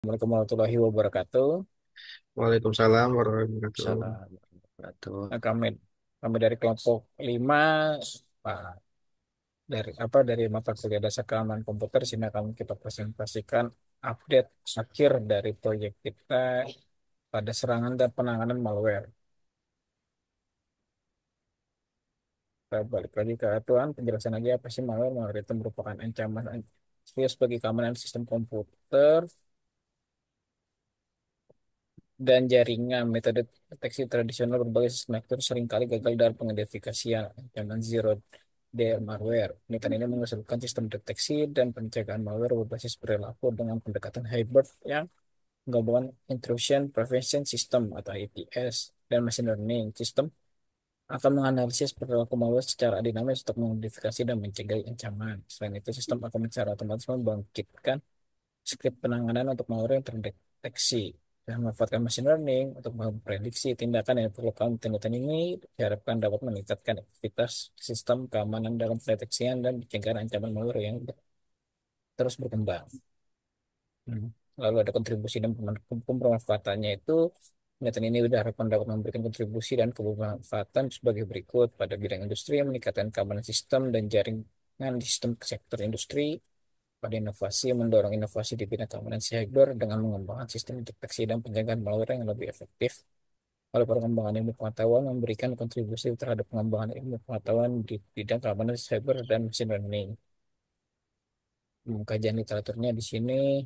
Assalamualaikum warahmatullahi wabarakatuh. Waalaikumsalam warahmatullahi wabarakatuh. Salam wabarakatuh. Nah, kami dari kelompok 5 Pak, dari mata kuliah dasar keamanan komputer. Sini akan kita presentasikan update akhir dari proyek kita pada serangan dan penanganan malware. Kita balik lagi ke aturan penjelasan lagi apa sih malware. Malware itu merupakan ancaman serius bagi keamanan sistem komputer dan jaringan. Metode deteksi tradisional berbasis semaker seringkali gagal dalam pengidentifikasian ancaman zero day malware. Penelitian ini mengusulkan sistem deteksi dan pencegahan malware berbasis perilaku dengan pendekatan hybrid yang menggabungkan intrusion prevention system atau IPS dan machine learning system akan menganalisis perilaku malware secara dinamis untuk mengidentifikasi dan mencegah ancaman. Selain itu, sistem akan secara otomatis membangkitkan skrip penanganan untuk malware yang terdeteksi dan memanfaatkan machine learning untuk memprediksi tindakan yang diperlukan. Tindakan ini diharapkan dapat meningkatkan aktivitas sistem keamanan dalam pendeteksian dan pencegahan ancaman malware yang terus berkembang. Hmm. Lalu ada kontribusi dan pemanfaatannya itu. Penelitian ini diharapkan dapat memberikan kontribusi dan kebermanfaatan sebagai berikut pada bidang industri yang meningkatkan keamanan sistem dan jaringan di sistem sektor industri, pada inovasi, mendorong inovasi di bidang keamanan cyber dengan mengembangkan sistem deteksi dan pencegahan malware yang lebih efektif. Lalu perkembangan ilmu pengetahuan memberikan kontribusi terhadap pengembangan ilmu pengetahuan di bidang keamanan cyber dan machine learning. Kajian literaturnya di sini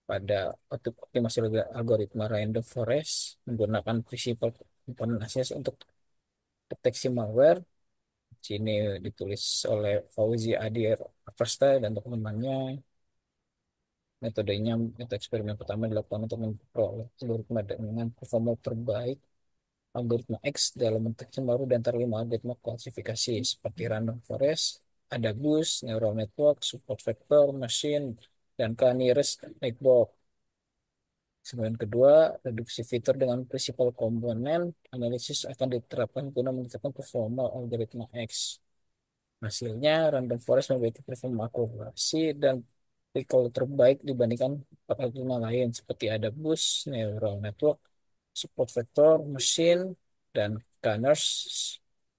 pada optimasi algoritma random forest menggunakan prinsipal komponen ACES untuk deteksi malware. Di sini ditulis oleh Fauzi Adir Aversta dan teman-temannya. Metodenya, metode eksperimen pertama dilakukan untuk memperoleh algoritma dengan performa terbaik. Algoritma X dalam mendeteksi baru dan terlima algoritma klasifikasi seperti random forest, ada boost, neural network, support vector, machine, dan k-nearest network. Kemudian kedua, reduksi fitur dengan prinsipal komponen analisis akan diterapkan guna meningkatkan performa algoritma X. Hasilnya, random forest memiliki performa akurasi dan recall terbaik dibandingkan empat algoritma lain seperti ada boost, neural network, support vector, machine, dan Canars,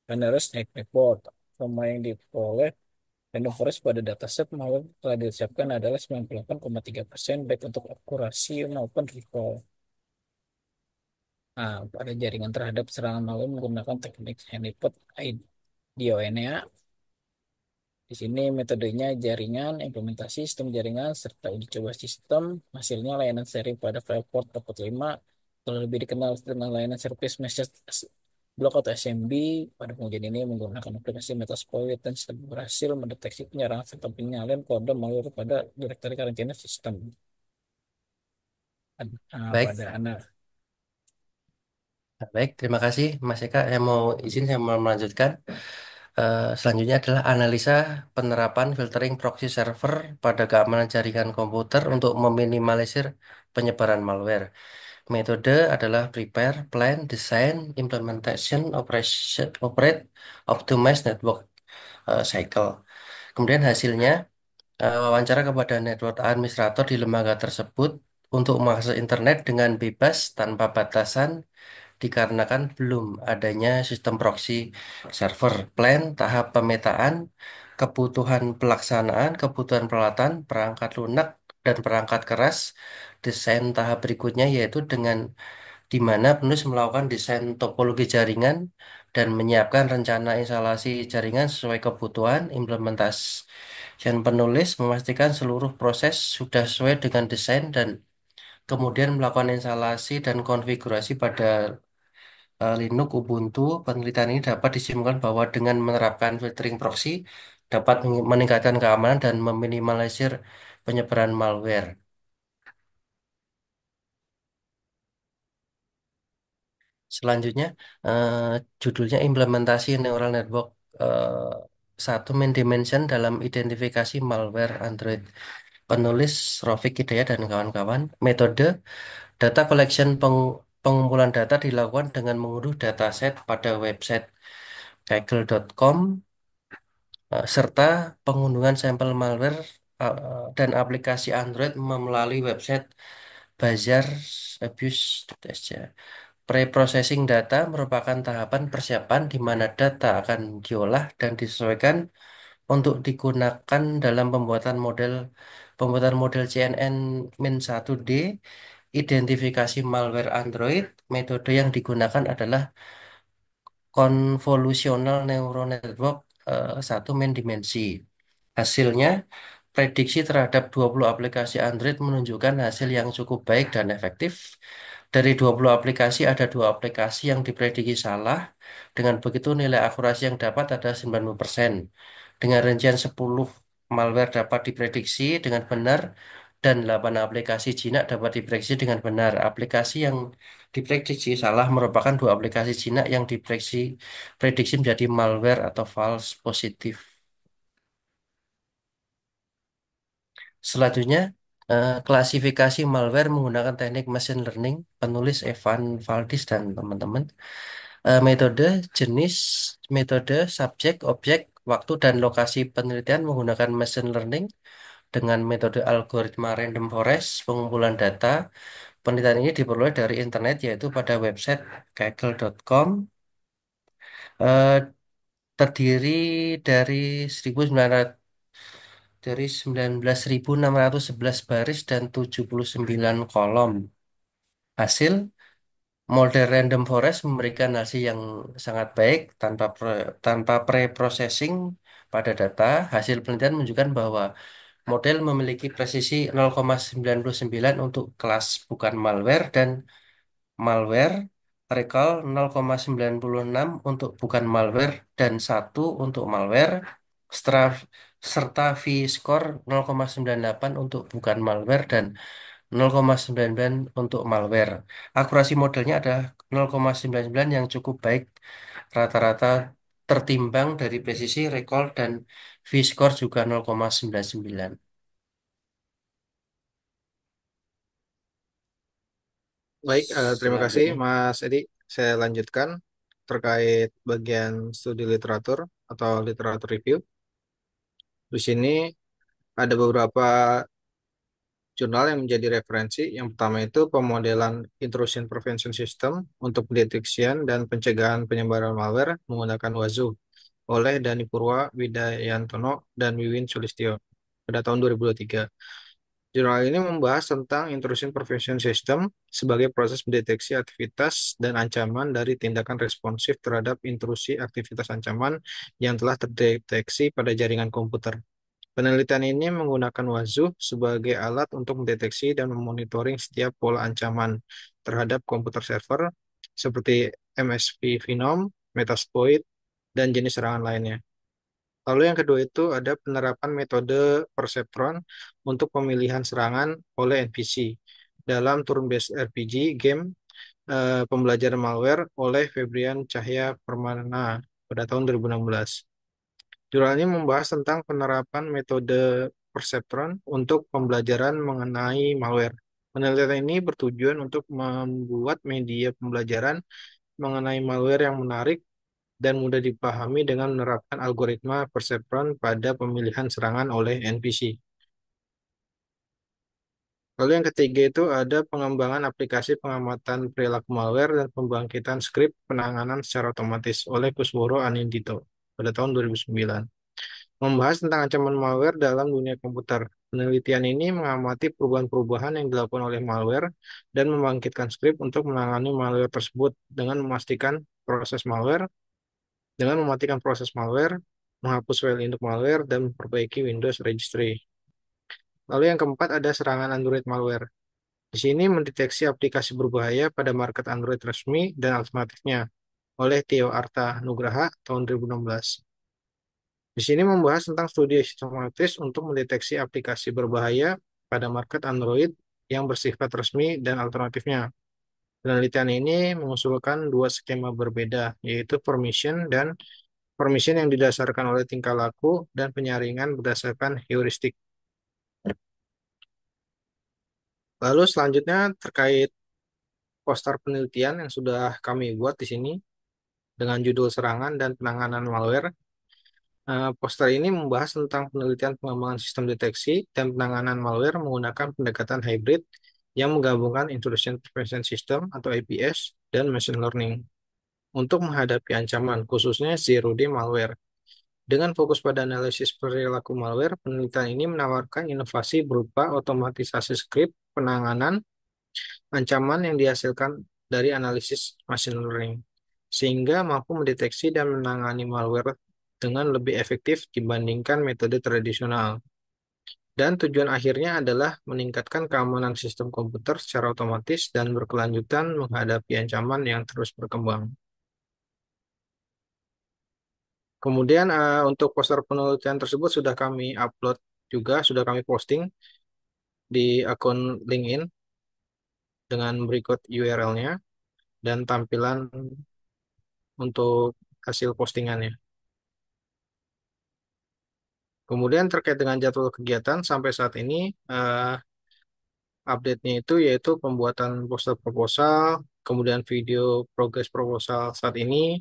Canars network. Performa yang diperoleh random forest pada dataset malware telah disiapkan adalah 98,3% baik untuk akurasi maupun recall. Nah, pada jaringan terhadap serangan malware menggunakan teknik honeypot IDONA. Di sini metodenya jaringan, implementasi sistem jaringan, serta uji coba sistem. Hasilnya layanan seri pada file port 45 atau lebih dikenal dengan layanan service message block atau SMB. Pada pengujian ini menggunakan aplikasi Metasploit dan sistem berhasil mendeteksi penyerangan serta penyalian kode malware pada direktori karantina sistem. Baik, Pada anak. baik. Terima kasih, Mas Eka. Saya mau melanjutkan. Selanjutnya adalah analisa penerapan filtering proxy server pada keamanan jaringan komputer untuk meminimalisir penyebaran malware. Metode adalah prepare, plan, design, implementation, operate, optimize network cycle. Kemudian hasilnya wawancara kepada network administrator di lembaga tersebut untuk mengakses internet dengan bebas tanpa batasan dikarenakan belum adanya sistem proxy server. Plan tahap pemetaan, kebutuhan pelaksanaan, kebutuhan peralatan, perangkat lunak, dan perangkat keras. Desain tahap berikutnya yaitu di mana penulis melakukan desain topologi jaringan dan menyiapkan rencana instalasi jaringan sesuai kebutuhan. Implementasi penulis memastikan seluruh proses sudah sesuai dengan desain dan kemudian melakukan instalasi dan konfigurasi pada Linux Ubuntu. Penelitian ini dapat disimpulkan bahwa dengan menerapkan filtering proxy dapat meningkatkan keamanan dan meminimalisir penyebaran malware. Selanjutnya, eh, judulnya implementasi neural network eh, satu main dimension dalam identifikasi malware Android. Penulis Rofik Hidayat dan kawan-kawan. Metode data collection pengumpulan data dilakukan dengan mengunduh dataset pada website kaggle.com serta pengunduhan sampel malware dan aplikasi Android melalui website Bazaar Abuse.sj. Pre-processing data merupakan tahapan persiapan di mana data akan diolah dan disesuaikan untuk digunakan dalam pembuatan model CNN-1D, identifikasi malware Android. Metode yang digunakan adalah Convolutional Neural Network satu main dimensi. Hasilnya, prediksi terhadap 20 aplikasi Android menunjukkan hasil yang cukup baik dan efektif. Dari 20 aplikasi, ada dua aplikasi yang diprediksi salah. Dengan begitu, nilai akurasi yang dapat adalah 90%. Dengan rincian 10 malware dapat diprediksi dengan benar dan 8 aplikasi jinak dapat diprediksi dengan benar. Aplikasi yang diprediksi salah merupakan dua aplikasi jinak yang prediksi menjadi malware atau false positif. Selanjutnya, klasifikasi malware menggunakan teknik machine learning, penulis Evan Valdis dan teman-teman. Metode, jenis, metode, subjek, objek, waktu, dan lokasi penelitian menggunakan machine learning dengan metode algoritma random forest, pengumpulan data. Penelitian ini diperoleh dari internet, yaitu pada website kaggle.com. Eh, Terdiri dari 1900 dari 19.611 baris dan 79 kolom. Hasil, model random forest memberikan hasil yang sangat baik tanpa pre-processing pada data. Hasil penelitian menunjukkan bahwa model memiliki presisi 0,99 untuk kelas bukan malware dan malware, recall 0,96 untuk bukan malware dan 1 untuk malware, serta V-score 0,98 untuk bukan malware dan 0,99 untuk malware. Akurasi modelnya adalah 0,99 yang cukup baik rata-rata tertimbang dari presisi recall dan V-score juga 0,99. Baik, terima kasih Selanjutnya. Mas Edi. Saya lanjutkan terkait bagian studi literatur atau literatur review. Di sini ada beberapa jurnal yang menjadi referensi. Yang pertama itu pemodelan Intrusion Prevention System untuk pendeteksian dan pencegahan penyebaran malware menggunakan Wazoo oleh Dani Purwa Widayantono dan Wiwin Sulistyo pada tahun 2023. Jurnal ini membahas tentang intrusion prevention system sebagai proses mendeteksi aktivitas dan ancaman dari tindakan responsif terhadap intrusi aktivitas ancaman yang telah terdeteksi pada jaringan komputer. Penelitian ini menggunakan Wazoo sebagai alat untuk mendeteksi dan memonitoring setiap pola ancaman terhadap komputer server seperti MSV Phenom, Metasploit, dan jenis serangan lainnya. Lalu yang kedua itu ada penerapan metode perceptron untuk pemilihan serangan oleh NPC dalam turn-based RPG game pembelajaran malware oleh Febrian Cahya Permana pada tahun 2016. Jurnal ini membahas tentang penerapan metode perceptron untuk pembelajaran mengenai malware. Penelitian ini bertujuan untuk membuat media pembelajaran mengenai malware yang menarik dan mudah dipahami dengan menerapkan algoritma perceptron pada pemilihan serangan oleh NPC. Lalu yang ketiga itu ada pengembangan aplikasi pengamatan perilaku malware dan pembangkitan skrip penanganan secara otomatis oleh Kusworo Anindito pada tahun 2009. Membahas tentang ancaman malware dalam dunia komputer. Penelitian ini mengamati perubahan-perubahan yang dilakukan oleh malware dan membangkitkan skrip untuk menangani malware tersebut dengan mematikan proses malware, menghapus file induk malware, dan memperbaiki Windows Registry. Lalu yang keempat ada serangan Android malware. Di sini mendeteksi aplikasi berbahaya pada market Android resmi dan alternatifnya oleh Theo Arta Nugraha tahun 2016. Di sini membahas tentang studi sistematis untuk mendeteksi aplikasi berbahaya pada market Android yang bersifat resmi dan alternatifnya. Penelitian ini mengusulkan dua skema berbeda, yaitu permission yang didasarkan oleh tingkah laku dan penyaringan berdasarkan heuristik. Lalu selanjutnya terkait poster penelitian yang sudah kami buat di sini dengan judul serangan dan penanganan malware. Poster ini membahas tentang penelitian pengembangan sistem deteksi dan penanganan malware menggunakan pendekatan hybrid yang menggabungkan Intrusion Prevention System atau IPS dan machine learning untuk menghadapi ancaman, khususnya zero day malware. Dengan fokus pada analisis perilaku malware, penelitian ini menawarkan inovasi berupa otomatisasi skrip penanganan ancaman yang dihasilkan dari analisis machine learning, sehingga mampu mendeteksi dan menangani malware dengan lebih efektif dibandingkan metode tradisional. Dan tujuan akhirnya adalah meningkatkan keamanan sistem komputer secara otomatis dan berkelanjutan menghadapi ancaman yang terus berkembang. Kemudian untuk poster penelitian tersebut sudah kami upload juga, sudah kami posting di akun LinkedIn dengan berikut URL-nya dan tampilan untuk hasil postingannya. Kemudian terkait dengan jadwal kegiatan sampai saat ini update-nya itu yaitu pembuatan poster proposal, kemudian video progress proposal saat ini,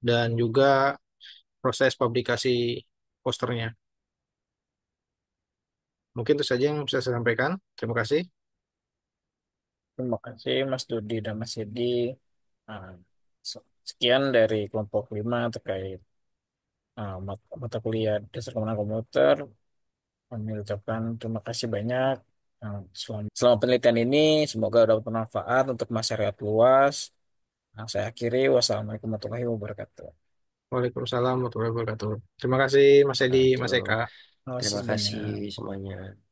dan juga proses publikasi posternya. Mungkin itu saja yang bisa saya sampaikan. Terima kasih. Terima kasih Mas Dudi dan Mas Edi. Ah, Sekian dari kelompok 5 terkait mata kuliah dasar kemenangan komputer. Kami ucapkan terima kasih banyak selama penelitian ini. Semoga dapat bermanfaat untuk masyarakat luas. Saya akhiri. Wassalamualaikum warahmatullahi wabarakatuh. Waalaikumsalam warahmatullahi wabarakatuh. Terima kasih Mas Edi, Nah, Mas tuh. Eka. Terima kasih Terima kasih semuanya. semuanya.